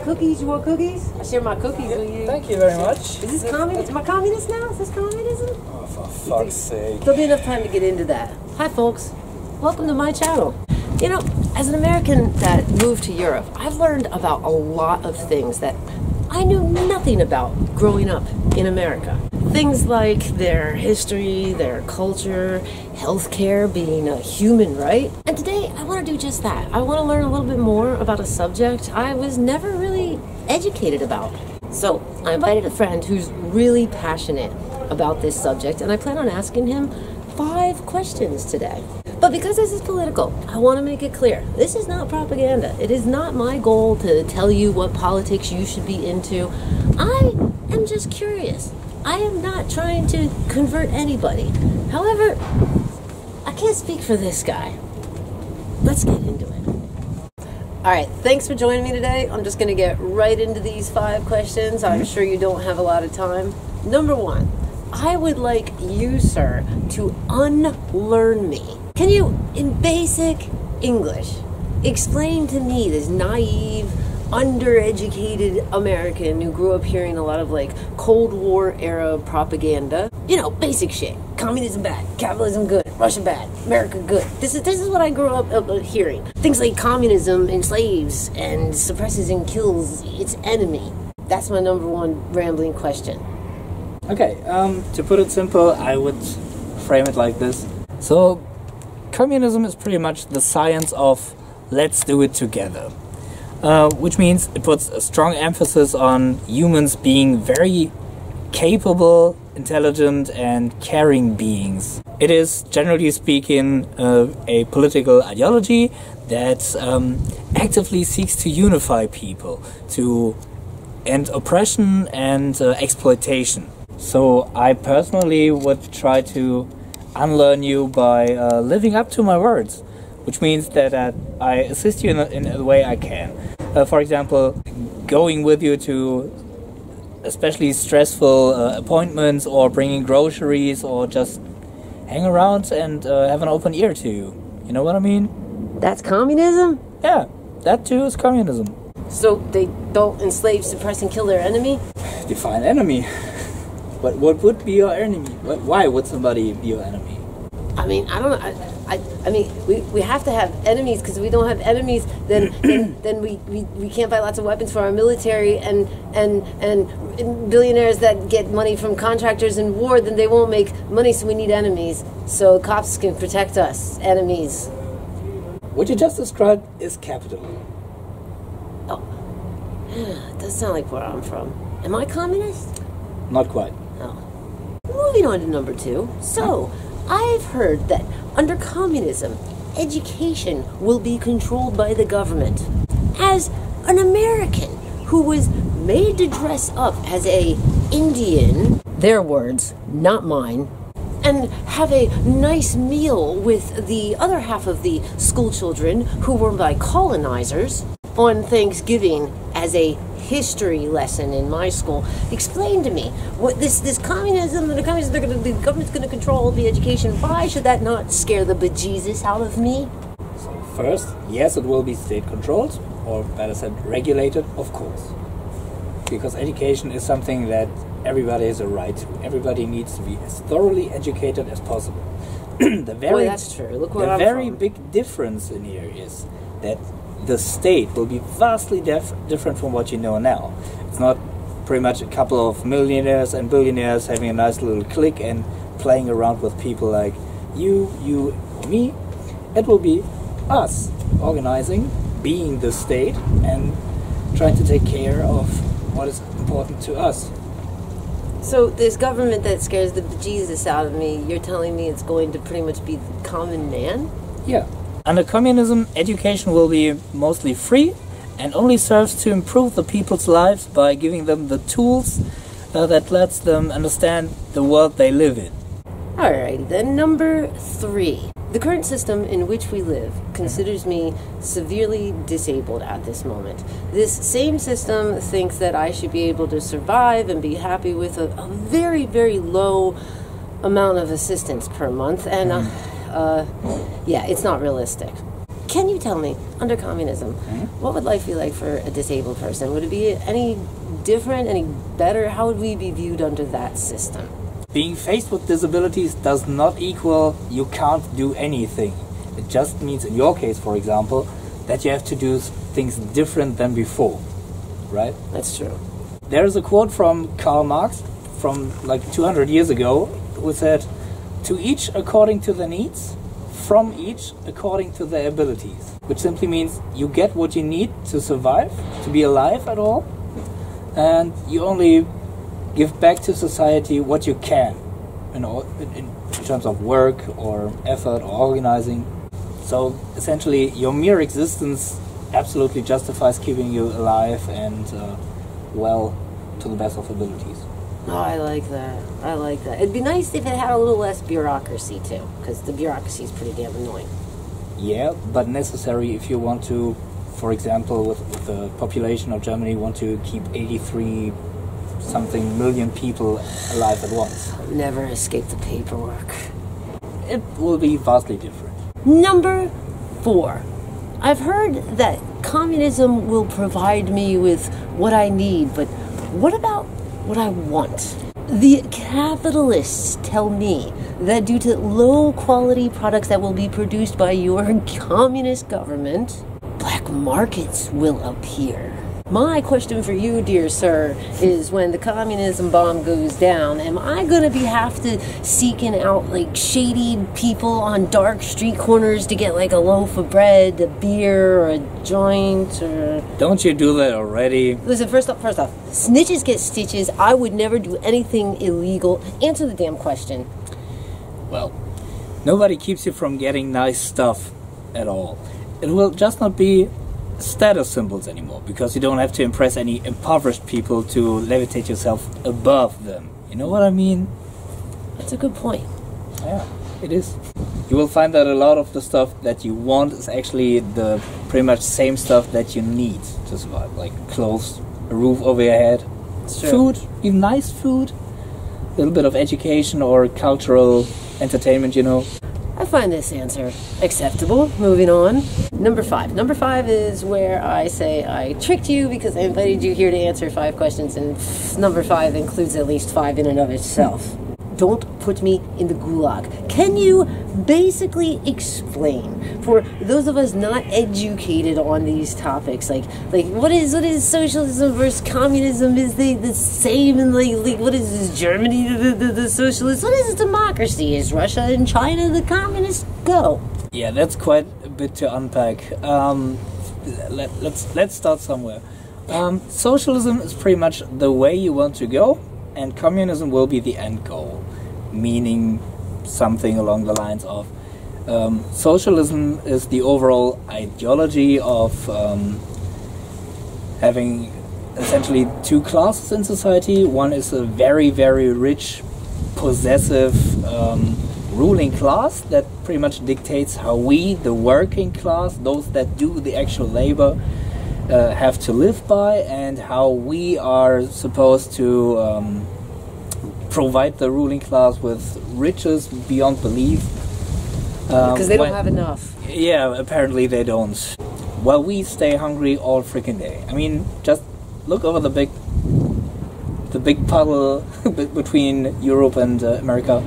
got cookies. You want cookies? I share my cookies with you. Thank you very much. Is this communist? Am I communist now? Is this communism? Oh, for fuck's sake. There'll be enough time to get into that. Hi, folks. Welcome to my channel. You know, as an American that moved to Europe, I've learned about a lot of things that I knew nothing about growing up in America. Things like their history, their culture, healthcare being a human right. And today I want to do just that. I want to learn a little bit more about a subject I was never really educated about. So I invited a friend who's really passionate about this subject, and I plan on asking him 5 questions today. But because this is political, I want to make it clear. This is not propaganda. It is not my goal to tell you what politics you should be into. I am just curious. I am not trying to convert anybody. However, I can't speak for this guy. Let's get into it. Alright, thanks for joining me today. I'm just going to get right into these 5 questions. I'm sure you don't have a lot of time. Number 1, I would like you, sir, to unlearn me. Can you, in basic English, explain to me, this naive, undereducated American who grew up hearing a lot of like Cold War era propaganda, you know, basic shit. Communism bad, capitalism good, Russia bad, America good. This is what I grew up hearing. Things like communism enslaves and suppresses and kills its enemy. That's my number 1 rambling question. Okay, to put it simple, I would frame it like this. So, communism is pretty much the science of let's do it together. Which means it puts a strong emphasis on humans being very capable, intelligent and caring beings. It is, generally speaking, a political ideology that actively seeks to unify people, to end oppression and exploitation. So I personally would try to unlearn you by living up to my words, which means that I assist you in the way I can. For example, going with you to especially stressful appointments, or bringing groceries, or just hang around and have an open ear to you. You know what I mean? That's communism? Yeah, that too is communism. So they don't enslave, suppress, and kill their enemy? Define enemy. But what would be your enemy? Why would somebody be your enemy? I mean, I don't know. I mean, we have to have enemies, because if we don't have enemies, then we can't buy lots of weapons for our military, and billionaires that get money from contractors in war, then they won't make money, so we need enemies. So cops can protect us, enemies. What you just described is capitalism. Oh, it does sound like where I'm from. Am I communist? Not quite. Oh. Moving on to number 2. So, I've heard that under communism, education will be controlled by the government. As an American who was made to dress up as a Indian, their words, not mine, and have a nice meal with the other half of the school children who were by colonizers on Thanksgiving as a history lesson in my school. Explain to me what this communism, the government's going to control the education. Why should that not scare the bejesus out of me? So first, yes, it will be state controlled, or better said, regulated, of course. Because education is something that everybody has a right to. Everybody needs to be as thoroughly educated as possible. Boy, that's true. Look where I'm from. The very big difference in here is that the state will be vastly different from what you know now. It's not pretty much a couple of millionaires and billionaires having a nice little clique and playing around with people like you, me. It will be us organizing, being the state, and trying to take care of what is important to us. So this government that scares the bejesus out of me, you're telling me it's going to pretty much be the common man? Yeah. Under communism, education will be mostly free and only serves to improve the people's lives by giving them the tools that lets them understand the world they live in. Alright, then number 3. The current system in which we live considers me severely disabled at this moment. This same system thinks that I should be able to survive and be happy with a very, very low amount of assistance per month, and yeah, it's not realistic. Can you tell me, under communism, what would life be like for a disabled person? Would it be any different, any better? How would we be viewed under that system? Being faced with disabilities does not equal you can't do anything. It just means, in your case, for example, that you have to do things different than before, right? That's true. There's a quote from Karl Marx from like 200 years ago who said, "To each according to their needs, from each according to their abilities," which simply means you get what you need to survive, to be alive at all, and you only give back to society what you can, you know, in terms of work or effort or organizing. So essentially your mere existence absolutely justifies keeping you alive and well to the best of abilities. Oh, I like that. I like that. It'd be nice if it had a little less bureaucracy too, because the bureaucracy is pretty damn annoying. Yeah, but necessary if you want to, for example, with the population of Germany, want to keep 83 something million people alive at once. Never escape the paperwork. It will be vastly different. Number 4. I've heard that communism will provide me with what I need, but what about what I want? The capitalists tell me that due to low quality products that will be produced by your communist government, black markets will appear. My question for you, dear sir, is when the communism bomb goes down, am I going to have to seeking out like shady people on dark street corners to get like a loaf of bread, a beer, or a joint, or... Don't you do that already? Listen, first off, snitches get stitches. I would never do anything illegal. Answer the damn question. Well, nobody keeps you from getting nice stuff at all. It will just not be status symbols anymore, because you don't have to impress any impoverished people to levitate yourself above them. You know what I mean? That's a good point. Yeah, it is. You will find that a lot of the stuff that you want is actually the pretty much same stuff that you need to survive, like clothes, a roof over your head, food, even nice food, a little bit of education or cultural entertainment, you know. I find this answer acceptable. Moving on. Number 5. Number 5 is where I say I tricked you because I invited you here to answer 5 questions, and number 5 includes at least 5 in and of itself. Don't put me in the gulag. Can you basically explain, for those of us not educated on these topics, like what is socialism versus communism? Is they the same? And like what is this, Germany the socialist? What is democracy? Is Russia and China the communists? Go. Yeah, that's quite a bit to unpack. Let's start somewhere. Socialism is pretty much the way you want to go, and communism will be the end goal, meaning something along the lines of socialism is the overall ideology of having essentially 2 classes in society. One is a very, very rich, possessive ruling class that pretty much dictates how we, the working class, those that do the actual labor, have to live by, and how we are supposed to provide the ruling class with riches beyond belief. Because they don't have enough. Yeah, apparently they don't. Well, we stay hungry all freaking day. I mean, just look over the big puddle between Europe and America.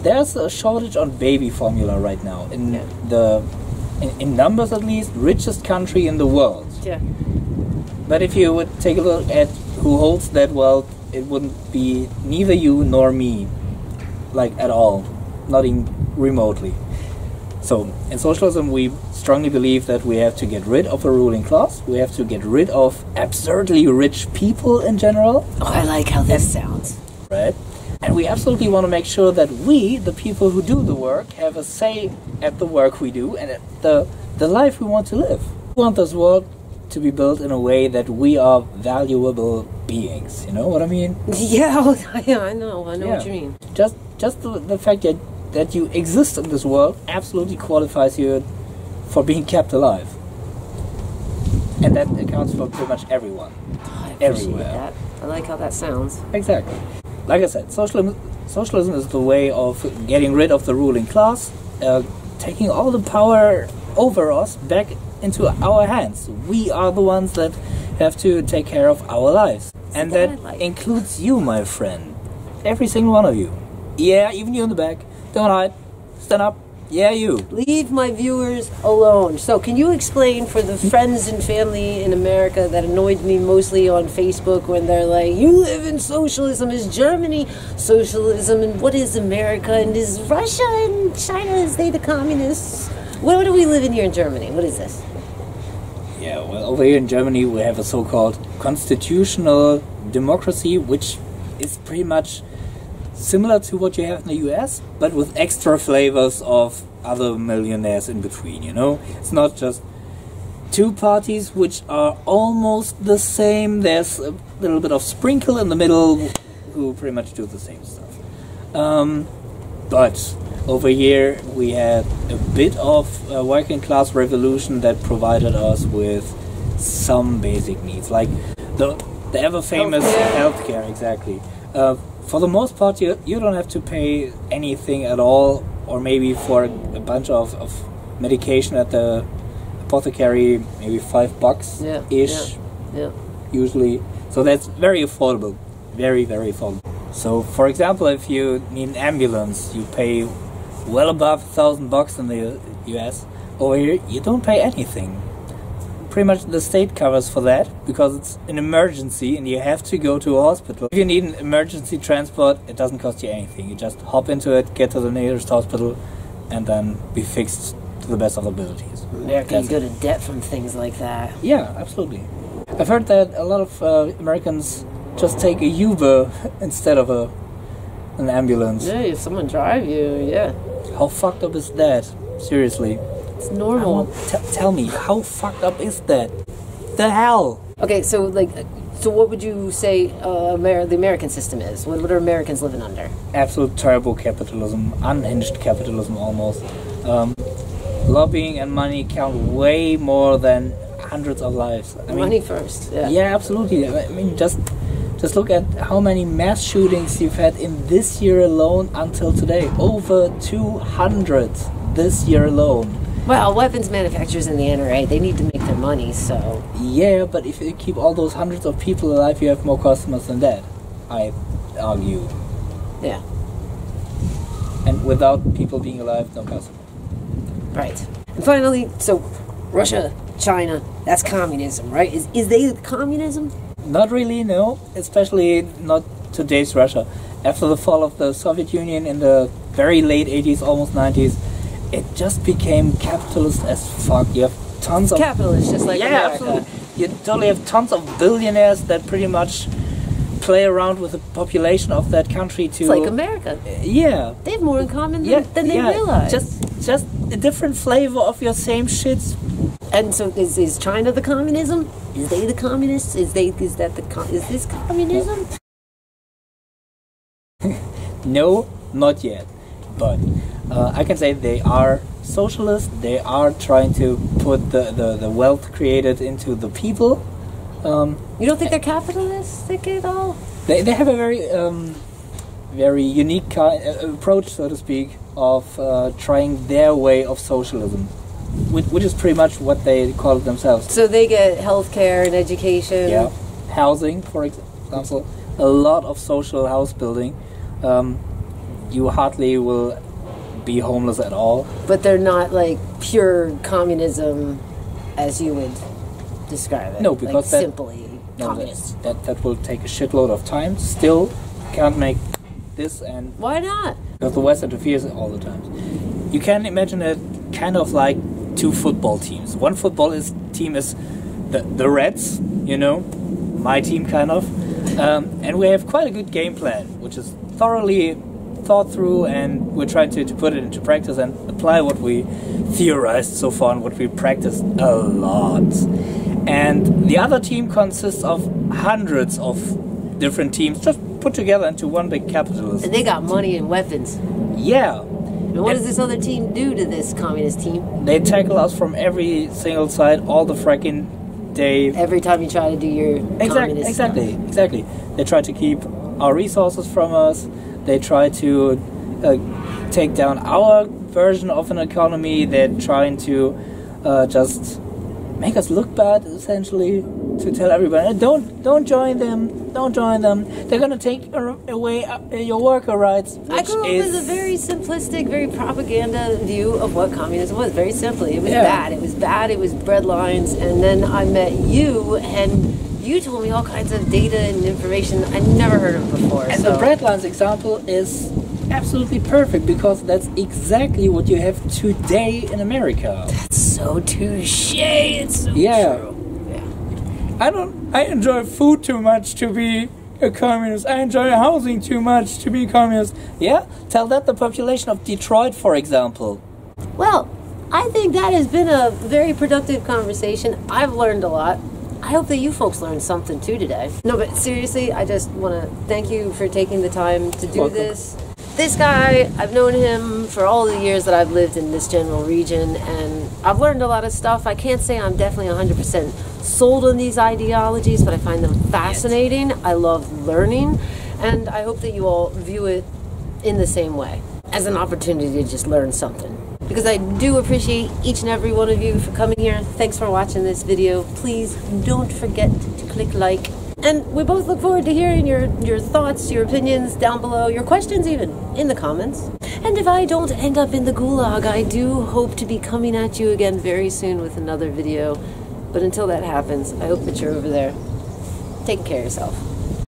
There's a shortage on baby formula right now in in numbers at least, richest country in the world. Yeah. But if you would take a look at who holds that wealth, it wouldn't be neither you nor me, like at all, not even remotely. So in socialism we strongly believe that we have to get rid of a ruling class, we have to get rid of absurdly rich people in general. Oh, I like how this sounds. Right? And we absolutely want to make sure that we, the people who do the work, have a say at the work we do and at the life we want to live. We want this world to be built in a way that we are valuable beings. You know what I mean? Yeah, I know what you mean. Just the fact that you exist in this world absolutely qualifies you for being kept alive. And that accounts for pretty much everyone. Oh, I appreciate everywhere. That. I like how that sounds. Exactly. Like I said, socialism is the way of getting rid of the ruling class, taking all the power over us back into our hands. We are the ones that have to take care of our lives. And that includes you, my friend. Every single one of you. Yeah, even you in the back. Don't hide. Stand up. Yeah, you. Leave my viewers alone. So can you explain for the friends and family in America that annoyed me mostly on Facebook when they're like, you live in socialism, is Germany socialism, and what is America, and is Russia and China, is they the communists? What do we live in here in Germany? What is this? Yeah, well, over here in Germany we have a so-called constitutional democracy, which is pretty much similar to what you have in the US, but with extra flavors of other millionaires in between, you know? It's not just two parties which are almost the same. There's a little bit of sprinkle in the middle who pretty much do the same stuff. But over here we had a bit of a working class revolution that provided us with some basic needs, like the ever famous healthcare, exactly. For the most part, you don't have to pay anything at all, or maybe for a bunch of medication at the apothecary, maybe $5-ish, usually. So that's very affordable, very, very affordable. So, for example, if you need an ambulance, you pay well above $1,000 in the US. Over here, you don't pay anything. Pretty much the state covers for that, because it's an emergency and you have to go to a hospital. If you need an emergency transport, it doesn't cost you anything. You just hop into it, get to the nearest hospital, and then be fixed to the best of abilities. Americans go to debt from things like that. Yeah, absolutely. I've heard that a lot of Americans just take a Uber instead of an ambulance. Yeah, if someone drive you, yeah. How fucked up is that? Seriously. It's normal. Tell me, how fucked up is that? The hell? Okay, so what would you say the American system is? What are Americans living under? Absolute terrible capitalism, unhinged capitalism almost. Lobbying and money count way more than hundreds of lives. I mean, money first. Yeah. Yeah, absolutely. I mean, just look at how many mass shootings you've had in this year alone until today. Over 200 this year alone. Well, weapons manufacturers in the NRA, they need to make their money, so... Yeah, but if you keep all those hundreds of people alive, you have more customers than that, I argue. Yeah. And without people being alive, no customers. Right. And finally, so Russia, China, that's communism, right? Is they communism? Not really, no. Especially not today's Russia. After the fall of the Soviet Union in the very late 80s, almost 90s, it just became capitalist as fuck. You have tons of... Capitalist, just like America. Absolutely. You totally have tons of billionaires that pretty much play around with the population of that country to... It's like America. Yeah. They have more in common than they realize. Just a different flavor of your same shit. And so is China the communism? Is they the communists? Is this communism? No, not yet. But I can say they are socialist. They are trying to put the wealth created into the people. You don't think they're capitalistic at all? They have a very unique approach, so to speak, of trying their way of socialism, which is pretty much what they call it themselves. So they get healthcare and education. Yeah, housing, for example, a lot of social house building. You hardly will be homeless at all. But they're not like pure communism as you would describe it. No, because like simply communist. That will take a shitload of time. Still, can't make this and... Why not? Because the West interferes all the time. You can imagine it kind of like two football teams. One football team is the Reds, you know, my team kind of. And we have quite a good game plan, which is thoroughly thought through, and we're trying to put it into practice and apply what we theorized so far and what we practiced a lot. And the other team consists of hundreds of different teams just put together into one big capitalism. And they got money and weapons. Yeah. And what does this other team do to this communist team? They tackle us from every single side all the fracking day. Every time you try to do your communist stuff. Exactly. They try to keep our resources from us. They try to take down our version of an economy. They're trying to just make us look bad, essentially, to tell everybody, don't join them, don't join them. They're gonna take away your worker rights. I grew up with a very simplistic, very propaganda view of what communism was. Very simply, it was bad. It was bad. It was bread lines. And then I met you, and you told me all kinds of data and information I never heard of before. And the bread lines example is absolutely perfect, because that's exactly what you have today in America. That's so touche. It's so true. Yeah. I enjoy food too much to be a communist. I enjoy housing too much to be a communist. Yeah? Tell that the population of Detroit, for example. Well, I think that has been a very productive conversation. I've learned a lot. I hope that you folks learned something too today. No, but seriously, I just want to thank you for taking the time to do this. This guy, I've known him for all the years that I've lived in this general region, and I've learned a lot of stuff. I can't say I'm definitely 100% sold on these ideologies, but I find them fascinating. I love learning, and I hope that you all view it in the same way, as an opportunity to just learn something. Because I do appreciate each and every one of you for coming here. Thanks for watching this video. Please don't forget to click like. And we both look forward to hearing your thoughts, your opinions down below, your questions even, in the comments. And if I don't end up in the gulag, I do hope to be coming at you again very soon with another video. But until that happens, I hope that you're over there taking care of yourself.